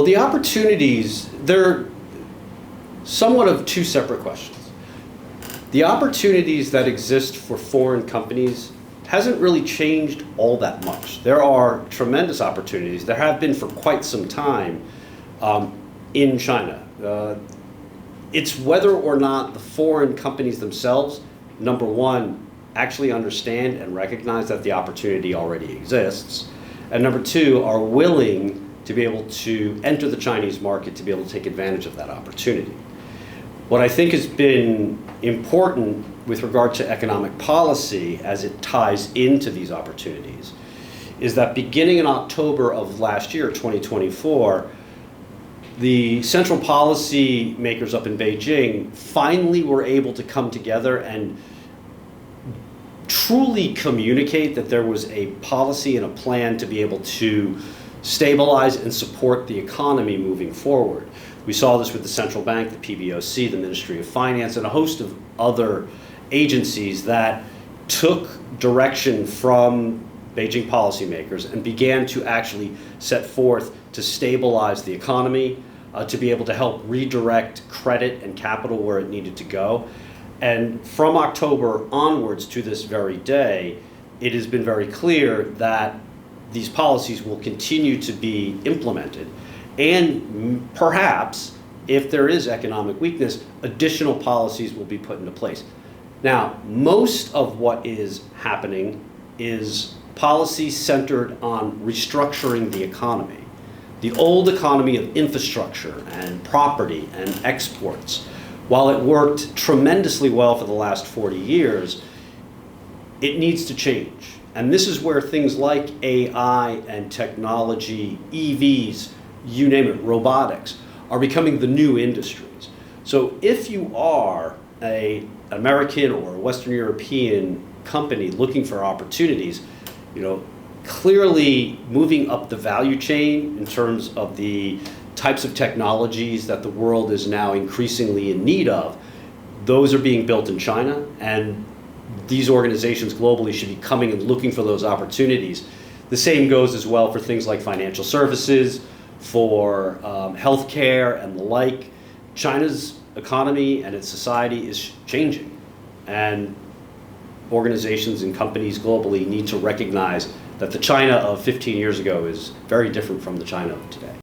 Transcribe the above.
the opportunities, they're somewhat of two separate questions. The opportunities that exist for foreign companies hasn't really changed all that much. There are tremendous opportunities. There have been for quite some time in China. It's whether or not the foreign companies themselves, number one, actually understand and recognize that the opportunity already exists, and number two, are willing to be able to enter the Chinese market to be able to take advantage of that opportunity. What I think has been important with regard to economic policy as it ties into these opportunities is that beginning in October of last year, 2024, the central policy makers up in Beijing finally were able to come together and truly communicate that there was a policy and a plan to be able to stabilize and support the economy moving forward. We saw this with the central bank, the PBOC, the Ministry of Finance, and a host of other agencies that took direction from Beijing policymakers and began to actually set forth to stabilize the economy, to be able to help redirect credit and capital where it needed to go. And from October onwards to this very day, it has been very clear that these policies will continue to be implemented. And perhaps, if there is economic weakness, additional policies will be put into place. Now, most of what is happening is policy centered on restructuring the economy. The old economy of infrastructure and property and exports, while it worked tremendously well for the last 40 years, it needs to change. And this is where things like AI and technology, EVs, you name it, robotics, are becoming the new industries. So if you are an American or a Western European company looking for opportunities, clearly moving up the value chain in terms of the types of technologies that the world is now increasingly in need of, those are being built in China, and these organizations globally should be coming and looking for those opportunities. The same goes as well for things like financial services, for healthcare and the like. China's economy and its society is changing, and organizations and companies globally need to recognize that the China of 15 years ago is very different from the China of today.